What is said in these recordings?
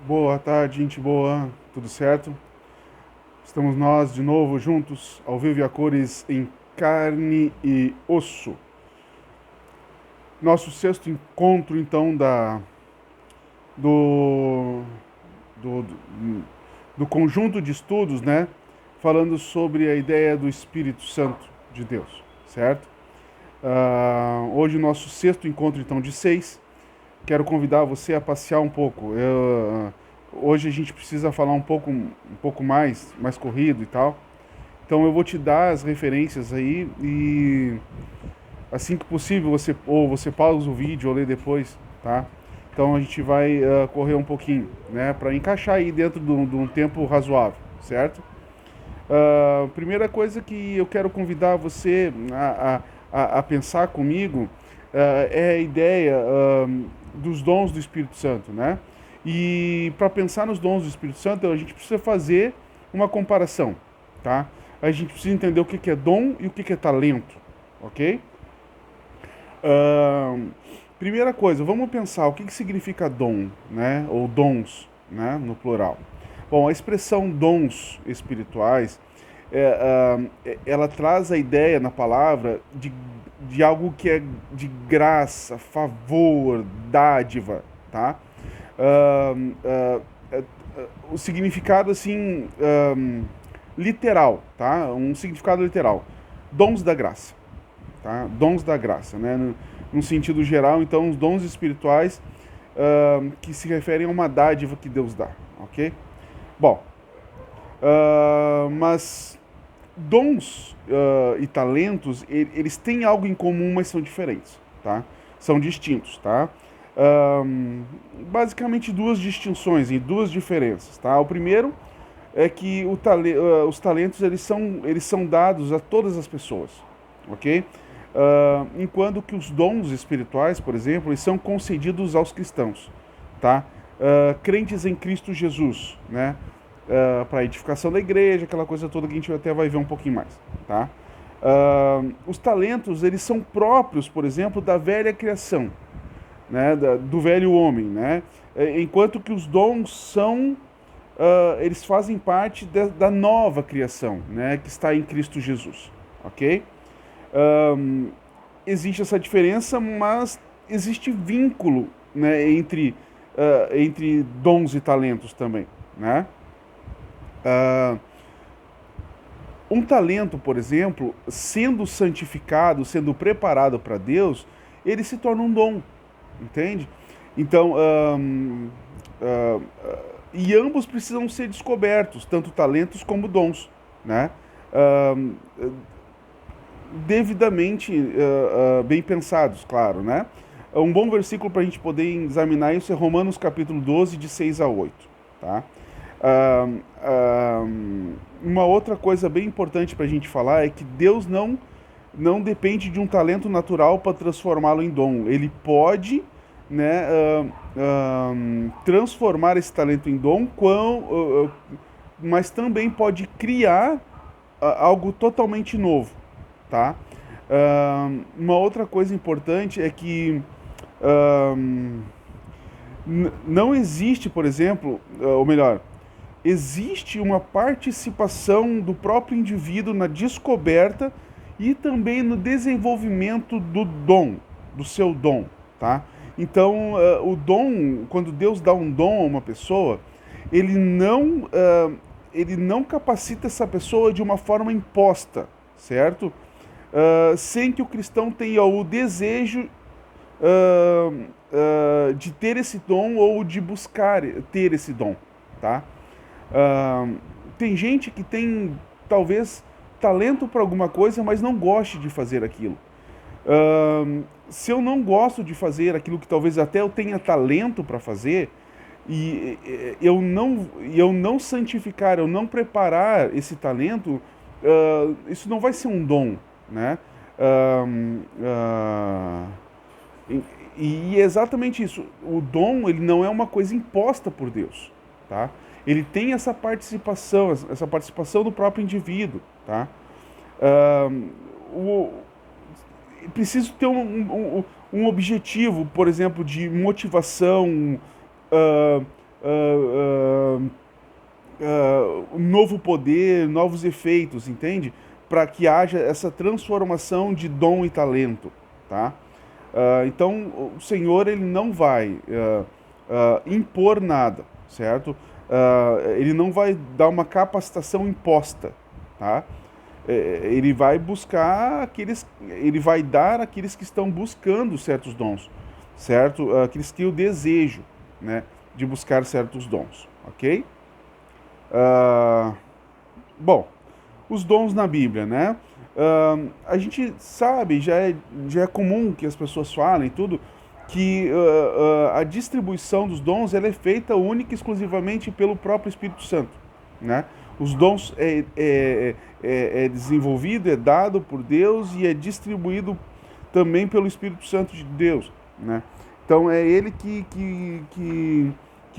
Boa tarde, gente boa, tudo certo? Estamos nós de novo juntos, ao vivo e a cores, em carne e osso. Nosso sexto encontro, então, do, do, do conjunto de estudos, né? Falando sobre a ideia do Espírito Santo de Deus, certo? Hoje, o nosso sexto encontro, então, de seis. Quero convidar você a passear um pouco. Hoje a gente precisa falar um pouco mais corrido e tal. Então eu vou te dar as referências aí e assim que possível você pausa o vídeo ou lê depois, tá? Então a gente vai correr um pouquinho, né, para encaixar aí dentro de um tempo razoável, certo? Primeira coisa que eu quero convidar você a pensar comigo é a ideia dos dons do Espírito Santo, né? E para pensar nos dons do Espírito Santo, a gente precisa fazer uma comparação, tá? A gente precisa entender o que que é dom e o que que é talento, ok? Ahn, Primeira coisa, vamos pensar o que que significa dom, né? Ou dons, né? No plural. Bom, a expressão dons espirituais, ela traz a ideia na palavra de algo que é de graça, favor, dádiva, tá? Ahn, ah, ah, o significado assim literal, tá? Um significado literal. Dons da graça, tá? Dons da graça, né? No sentido geral, então, os dons espirituais que se referem a uma dádiva que Deus dá, ok? Bom, mas dons e talentos, eles têm algo em comum, mas são diferentes, tá? São distintos, tá? Basicamente duas distinções e duas diferenças, tá? O primeiro é que os talentos eles são dados a todas as pessoas, ok? Enquanto que os dons espirituais, por exemplo, eles são concedidos aos cristãos, tá? Crentes em Cristo Jesus, né? Para a edificação da igreja, aquela coisa toda que a gente até vai ver um pouquinho mais, tá? Os talentos, eles são próprios, por exemplo, da velha criação, né? Do velho homem, né? Enquanto que os dons são eles fazem parte da nova criação, né, que está em Cristo Jesus, ok? Um, Existe essa diferença, mas existe vínculo, né, entre dons e talentos também, né? Uh, um talento, por exemplo, sendo santificado, sendo preparado para Deus, ele se torna um dom, entende? Então, uh, e ambos precisam ser descobertos, tanto talentos como dons, né? Uh, Devidamente bem pensados, claro, né? Um bom versículo para a gente poder examinar isso é Romanos capítulo 12, de 6 a 8, tá? Uma outra coisa bem importante para a gente falar é que Deus não depende de um talento natural para transformá-lo em dom. Ele pode, né, transformar esse talento em dom, mas também pode criar algo totalmente novo, tá? Uma outra coisa importante é que não existe, por exemplo, ou melhor, existe uma participação do próprio indivíduo na descoberta e também no desenvolvimento do dom, do seu dom, tá? Então, o dom, quando Deus dá um dom a uma pessoa, ele não capacita essa pessoa de uma forma imposta, certo? Sem que o cristão tenha o desejo de ter esse dom ou de buscar ter esse dom, tá? Tem gente que tem talvez talento para alguma coisa, mas não goste de fazer aquilo. Se eu não gosto de fazer aquilo que talvez até eu tenha talento para fazer, e eu não santificar, eu não preparar esse talento, isso não vai ser um dom, né? Uh, uh, e, e é exatamente isso. O dom, ele não é uma coisa imposta por Deus, tá? Ele tem essa participação do próprio indivíduo, tá? Uh, o, Preciso ter um objetivo, por exemplo, de motivação, uh, um novo poder, novos efeitos, entende? Para que haja essa transformação de dom e talento, tá? Então, o Senhor, ele não vai impor nada, certo? Ele não vai dar uma capacitação imposta, tá? Ele vai buscar ele vai dar àqueles que estão buscando certos dons, certo? Aqueles que têm o desejo, né, de buscar certos dons, ok? Bom, os dons na Bíblia, né? A gente sabe, já é comum que as pessoas falem tudo, que a distribuição dos dons ela é feita única e exclusivamente pelo próprio Espírito Santo, né? Os dons é desenvolvido, é dado por Deus e é distribuído também pelo Espírito Santo de Deus, né? Então é ele que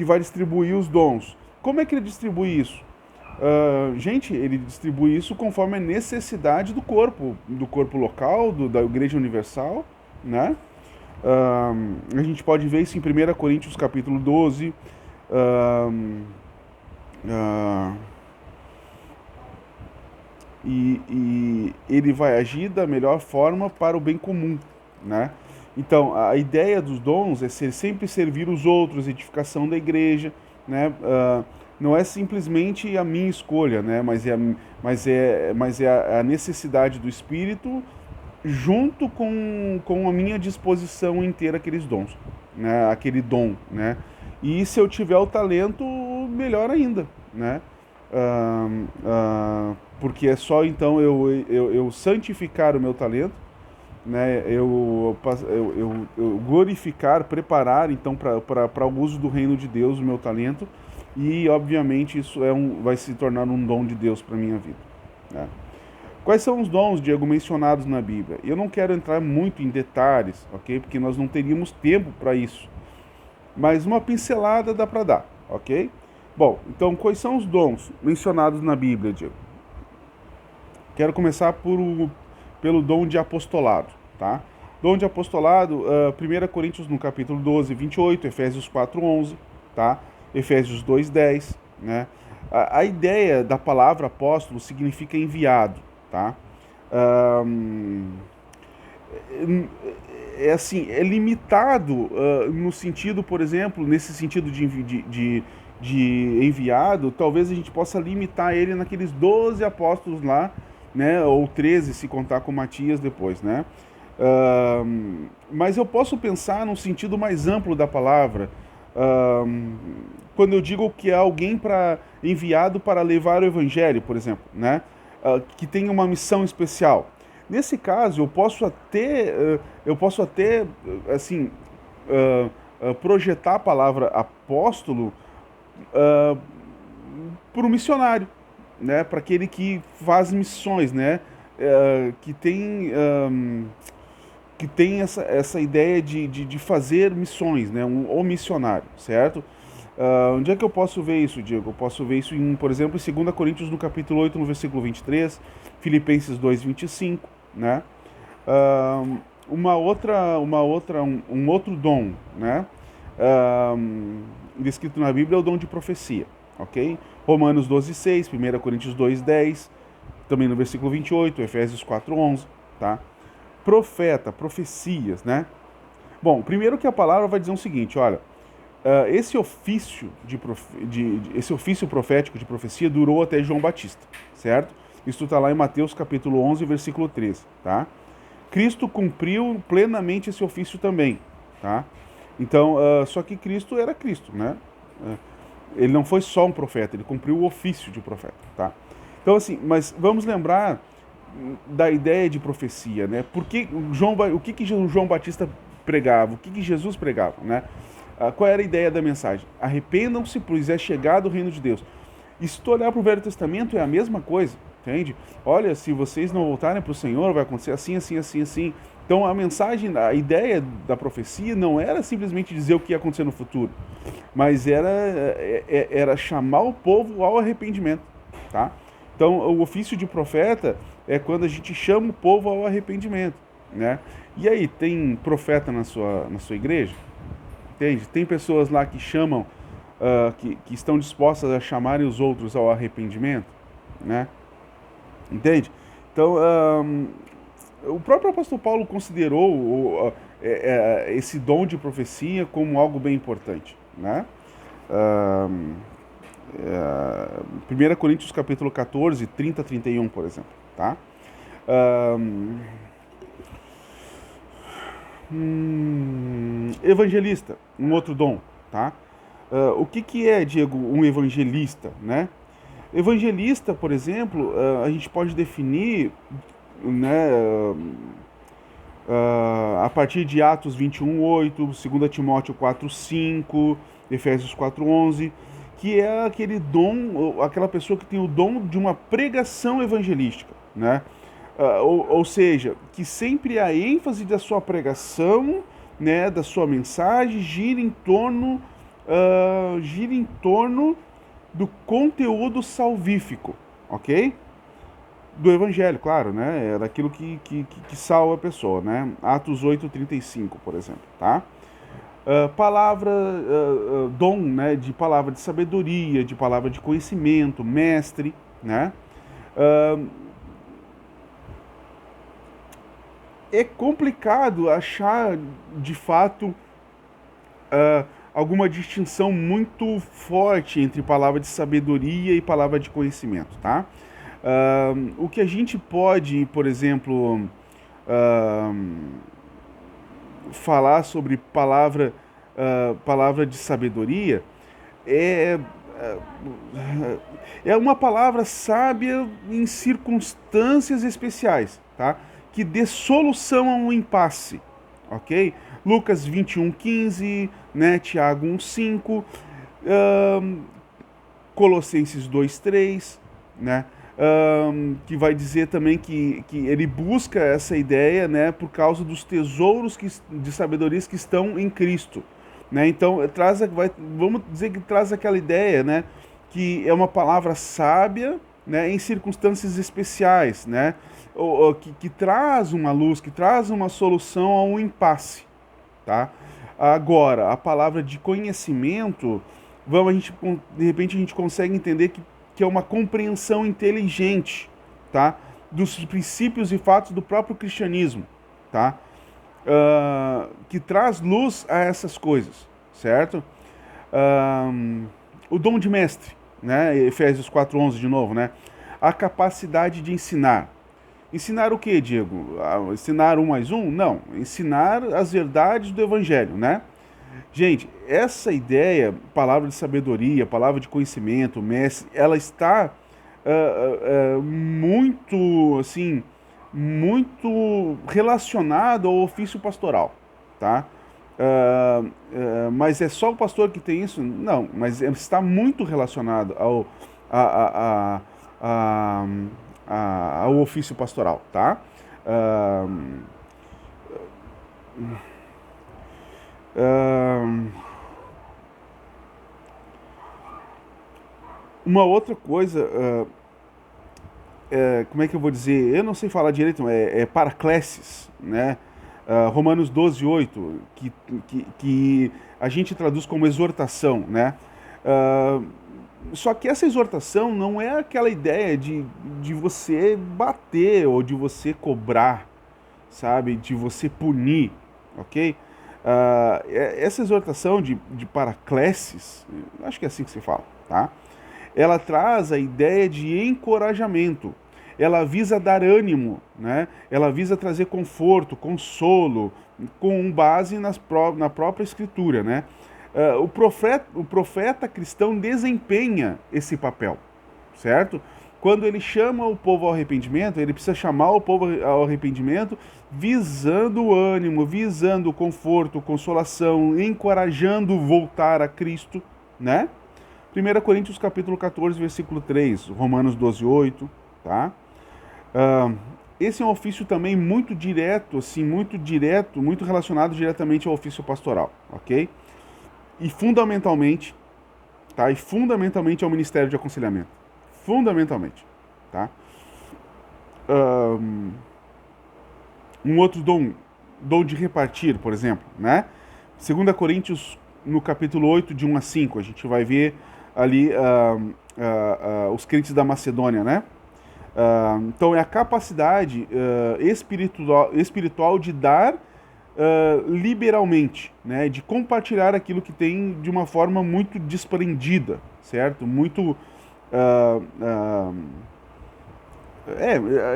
vai distribuir os dons. Como é que ele distribui isso? Gente, ele distribui isso conforme a necessidade do corpo local, da Igreja Universal, né? A gente pode ver isso em 1 Coríntios capítulo 12. E ele vai agir da melhor forma para o bem comum, né? Então, a ideia dos dons é sempre servir os outros, edificação da igreja, né? Não é simplesmente a minha escolha, né? Mas é a necessidade do Espírito junto com a minha disposição em ter aqueles dons, né? Aquele dom, né? E se eu tiver o talento, melhor ainda, né? Porque é só então eu santificar o meu talento, né? Eu glorificar, preparar então para o uso do reino de Deus o meu talento, e obviamente isso vai se tornar um dom de Deus para minha vida, né? Quais são os dons, Diego, mencionados na Bíblia? Eu não quero entrar muito em detalhes, ok? Porque nós não teríamos tempo para isso. Mas uma pincelada dá para dar, ok? Bom, então quais são os dons mencionados na Bíblia, Diego? Quero começar pelo dom de apostolado, tá? Dom de apostolado, 1 Coríntios no capítulo 12, 28, Efésios 4, 11, tá? Efésios 2, 10, né? A ideia da palavra apóstolo significa enviado, tá? É limitado no sentido, por exemplo, nesse sentido de enviado, talvez a gente possa limitar ele naqueles 12 apóstolos lá, né? Ou 13, se contar com Matias depois, né? Mas eu posso pensar num sentido mais amplo da palavra, quando eu digo que é alguém enviado para levar o evangelho, por exemplo, né? Que tem uma missão especial. Nesse caso, eu posso até assim, projetar a palavra apóstolo para o missionário, né? Para aquele que faz missões, né? Que tem essa ideia de fazer missões, né? O missionário, certo? Onde é que eu posso ver isso, Diego? Eu posso ver isso, por exemplo, em 2 Coríntios, no capítulo 8, no versículo 23, Filipenses 2, 25, né? Um outro dom, né? Descrito na Bíblia é o dom de profecia, ok? Romanos 12, 6, 1 Coríntios 2, 10, também no versículo 28, Efésios 4, 11, tá? Profeta, profecias, né? Bom, primeiro que a palavra vai dizer o seguinte, olha, esse ofício esse ofício profético de profecia durou até João Batista, certo? Isso está lá em Mateus capítulo 11, versículo 13, tá? Cristo cumpriu plenamente esse ofício também, tá? Então, só que Cristo era Cristo, né? Ele não foi só um profeta, ele cumpriu o ofício de profeta, tá? Então, assim, mas vamos lembrar da ideia de profecia, né? O que João Batista pregava? O que Jesus pregava, né? Qual era a ideia da mensagem? Arrependam-se, pois é chegado o reino de Deus. E se tu olhar para o Velho Testamento, é a mesma coisa, entende? Olha, se vocês não voltarem para o Senhor, vai acontecer assim, assim, assim, assim. Então a mensagem, a ideia da profecia não era simplesmente dizer o que ia acontecer no futuro, mas era chamar o povo ao arrependimento, tá? Então o ofício de profeta é quando a gente chama o povo ao arrependimento, né? E aí, tem profeta na sua igreja? Entende? Tem pessoas lá que chamam que estão dispostas a chamarem os outros ao arrependimento, né? Entende? Então, o próprio apóstolo Paulo considerou esse dom de profecia como algo bem importante, né? 1 Coríntios capítulo 14, 30 a 31, por exemplo, tá? Evangelista, um outro dom, tá? O que é, Diego, um evangelista, né? Evangelista, por exemplo, a gente pode definir, né, a partir de Atos 21:8, 2 Timóteo 4:5, Efésios 4:11, que é aquele dom, aquela pessoa que tem o dom de uma pregação evangelística, né? Ou seja, que sempre a ênfase da sua pregação, né, da sua mensagem, gira em torno do conteúdo salvífico, ok? Do evangelho, claro, né? É daquilo que salva a pessoa, né? Atos 8:35, por exemplo, tá? Dom, né? De palavra de sabedoria, de palavra de conhecimento, mestre, né? É complicado achar, de fato, alguma distinção muito forte entre palavra de sabedoria e palavra de conhecimento, tá? O que a gente pode, por exemplo, falar sobre palavra de sabedoria é, é uma palavra sábia em circunstâncias especiais, tá? Que dê solução a um impasse, ok? Lucas 21:15, né? Tiago 1:5, Colossenses 2:3, né? Que vai dizer também que ele busca essa ideia, né, por causa dos tesouros de sabedorias que estão em Cristo, né? Então vamos dizer que traz aquela ideia, né, que é uma palavra sábia, né, em circunstâncias especiais, né, que traz uma luz, que traz uma solução a um impasse, tá? Agora, a palavra de conhecimento, de repente a gente consegue entender que é uma compreensão inteligente, tá? Dos princípios e fatos do próprio cristianismo, tá? Que traz luz a essas coisas, certo? O dom de mestre, né? Efésios 4:11 de novo, né? A capacidade de ensinar. Ensinar o que, Diego? Ensinar 1+1? Não. Ensinar as verdades do evangelho, né? Gente, essa ideia, palavra de sabedoria, palavra de conhecimento, mestre, ela está muito, assim, muito relacionada ao ofício pastoral, tá? Mas é só o pastor que tem isso? Não, mas está muito relacionado ao ofício pastoral, tá? Uma outra coisa, como é que eu vou dizer? Eu não sei falar direito, é paraclesis, né? Romanos 12:8, que a gente traduz como exortação, né? Só que essa exortação não é aquela ideia de você bater ou de você cobrar, sabe? De você punir, ok? Essa exortação de paraclesis, acho que é assim que se fala, tá? Ela traz a ideia de encorajamento, ela visa dar ânimo, né? Ela visa trazer conforto, consolo, com base na própria escritura, né? O profeta cristão desempenha esse papel, certo? Quando ele chama o povo ao arrependimento, ele precisa chamar o povo ao arrependimento visando o ânimo, visando o conforto, consolação, encorajando voltar a Cristo, né? 1 Coríntios capítulo 14, versículo 3, Romanos 12:8, tá? Esse é um ofício também muito direto, assim, muito relacionado diretamente ao ofício pastoral, ok? E fundamentalmente, tá? E fundamentalmente ao ministério de aconselhamento. Fundamentalmente, tá? Um outro dom de repartir, por exemplo, né? 2 Coríntios no capítulo 8, de 1 a 5. A gente vai ver ali os crentes da Macedônia, né? Então é a capacidade espiritual de dar liberalmente, né? De compartilhar aquilo que tem de uma forma muito desprendida, certo? Muito...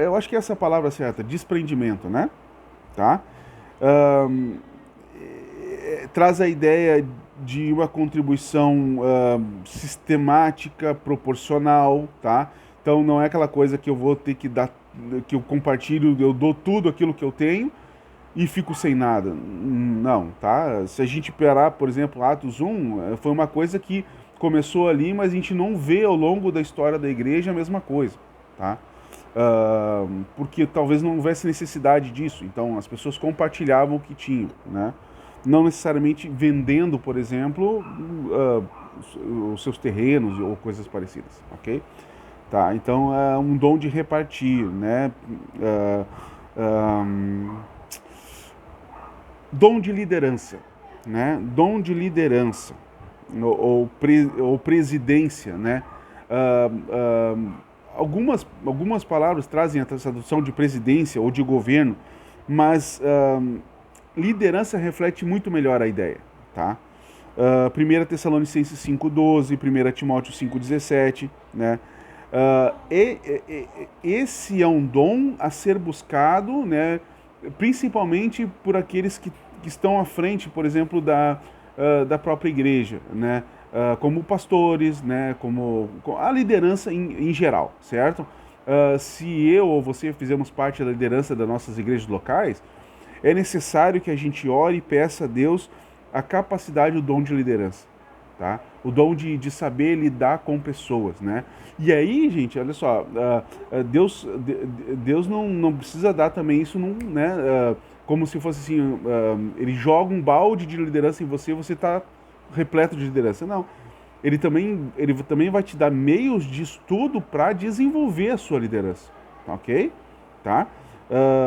eu acho que essa é a palavra certa, desprendimento, né? Tá? Traz a ideia de uma contribuição sistemática, proporcional, tá? Então não é aquela coisa que eu vou ter que dar, que eu compartilho, eu dou tudo aquilo que eu tenho e fico sem nada. Não, tá? Se a gente parar, por exemplo, Atos 1, foi uma coisa que começou ali, mas a gente não vê ao longo da história da igreja a mesma coisa, tá? Porque talvez não houvesse necessidade disso. Então as pessoas compartilhavam o que tinham, né? Não necessariamente vendendo, por exemplo, os seus terrenos ou coisas parecidas, ok? Tá, então é um dom de repartir, né? Dom de liderança, né? Dom de liderança ou presidência, né? Algumas palavras trazem a tradução de presidência ou de governo, mas liderança reflete muito melhor a ideia, tá? 1 Tessalonicenses 5,12, 1 Timóteo 5,17, né? Esse é um dom a ser buscado, né? Principalmente por aqueles que estão à frente, por exemplo, da própria igreja, né? Como pastores, né? Como a liderança em geral, certo? Se eu ou você fizermos parte da liderança das nossas igrejas locais, é necessário que a gente ore e peça a Deus a capacidade, o dom de liderança, tá? O dom de saber lidar com pessoas, né? E aí, gente, olha só, Deus não precisa dar também isso, né? Como se fosse assim, ele joga um balde de liderança em você, você está repleto de liderança. Não, ele também vai te dar meios de estudo para desenvolver a sua liderança, ok? Tá?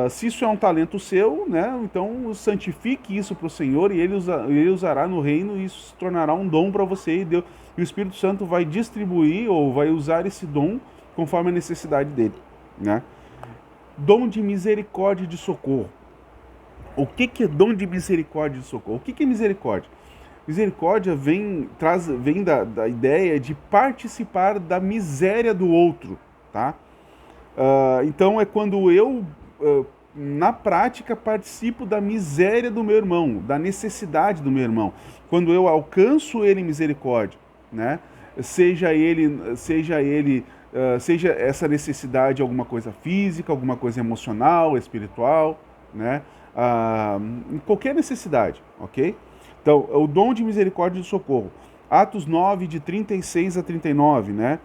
Se isso é um talento seu, né, então santifique isso para o Senhor e ele usará no reino e isso se tornará um dom para você e o Espírito Santo vai distribuir ou vai usar esse dom conforme a necessidade dele, né? Dom de misericórdia e de socorro. O que é dom de misericórdia e de socorro? O que é misericórdia? Misericórdia vem da ideia de participar da miséria do outro, tá? Então é quando eu na prática participo da miséria do meu irmão, da necessidade do meu irmão, quando eu alcanço ele em misericórdia, né? Seja essa necessidade alguma coisa física, alguma coisa emocional, espiritual, né? Em qualquer necessidade, ok? Então, o dom de misericórdia e de socorro. Atos 9, de 36 a 39, né?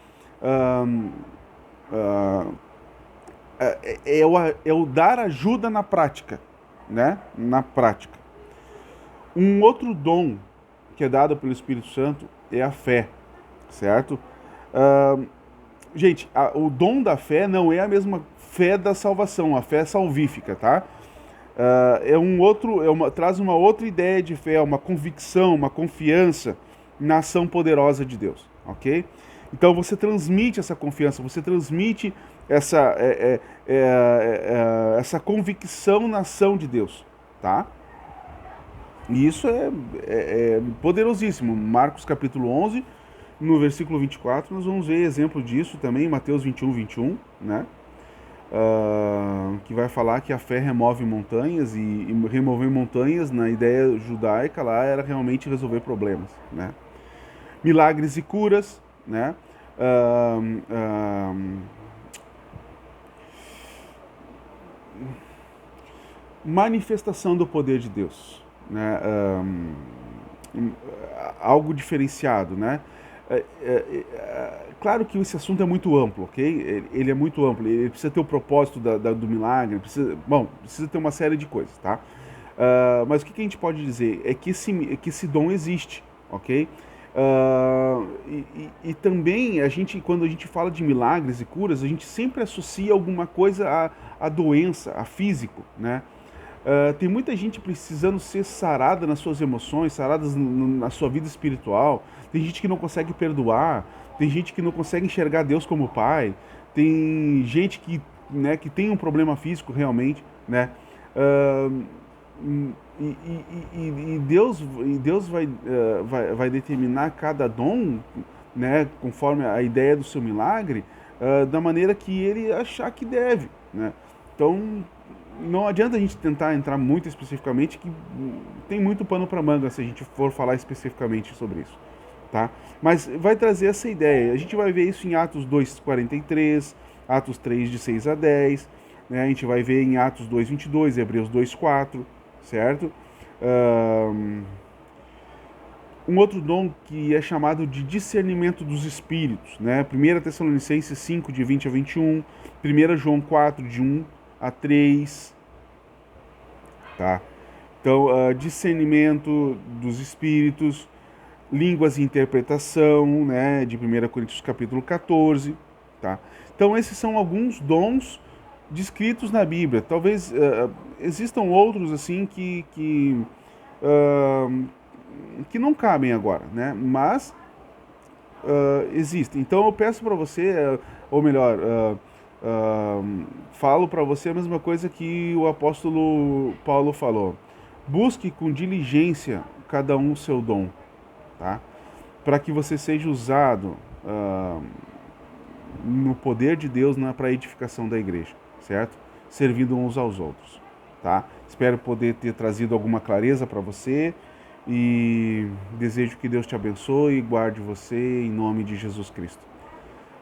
É o dar ajuda na prática, né? Na prática. Um outro dom que é dado pelo Espírito Santo é a fé, certo? Gente, o dom da fé não é a mesma fé da salvação, a fé salvífica, tá? Traz uma outra ideia de fé, uma convicção, uma confiança na ação poderosa de Deus, ok? Então você transmite essa confiança, você transmite essa convicção na ação de Deus, tá? E isso é poderosíssimo. Marcos capítulo 11, no versículo 24, nós vamos ver exemplo disso também, Mateus 21, 21, né? Que vai falar que a fé remove montanhas e remover montanhas, na ideia judaica lá, era realmente resolver problemas, né? Milagres e curas, né? Manifestação do poder de Deus, né? Algo diferenciado, né? Claro que esse assunto é muito amplo, ok? Ele é muito amplo, ele precisa ter o propósito do milagre, precisa ter uma série de coisas, tá? Mas o que a gente pode dizer é que esse dom existe, ok? E também, quando a gente fala de milagres e curas, a gente sempre associa alguma coisa à doença, a físico, né? Tem muita gente precisando ser sarada nas suas emoções, saradas na sua vida espiritual. Tem gente que não consegue perdoar, tem gente que não consegue enxergar Deus como pai, tem gente que, né, que tem um problema físico realmente, né? Ah, e Deus vai determinar cada dom, né, conforme a ideia do seu milagre, da maneira que ele achar que deve, né? Então, não adianta a gente tentar entrar muito especificamente, que tem muito pano para manga se a gente for falar especificamente sobre isso, tá? Mas vai trazer essa ideia. A gente vai ver isso em Atos 2:43, Atos 3 de 6 a 10, né? A gente vai ver em Atos 2:22, Hebreus 2:4, certo? Um outro dom que é chamado de discernimento dos espíritos, né? 1 Tessalonicenses 5, de 20 a 21, 1 João 4, de 1 a 3, tá? Então, discernimento dos espíritos, línguas e interpretação, né? De 1 Coríntios capítulo 14, tá? Então, esses são alguns dons descritos na Bíblia. Talvez existam outros, assim, que não cabem agora, né? Mas existem. Então eu peço para você, ou melhor, falo para você a mesma coisa que o apóstolo Paulo falou. Busque com diligência cada um o seu dom, tá? Para que você seja usado no poder de Deus para a edificação da igreja, certo? Servindo uns aos outros, tá? Espero poder ter trazido alguma clareza para você e desejo que Deus te abençoe e guarde você em nome de Jesus Cristo.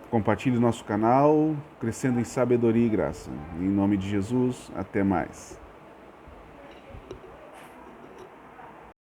Compartilhe nosso canal, crescendo em sabedoria e graça. Em nome de Jesus, até mais.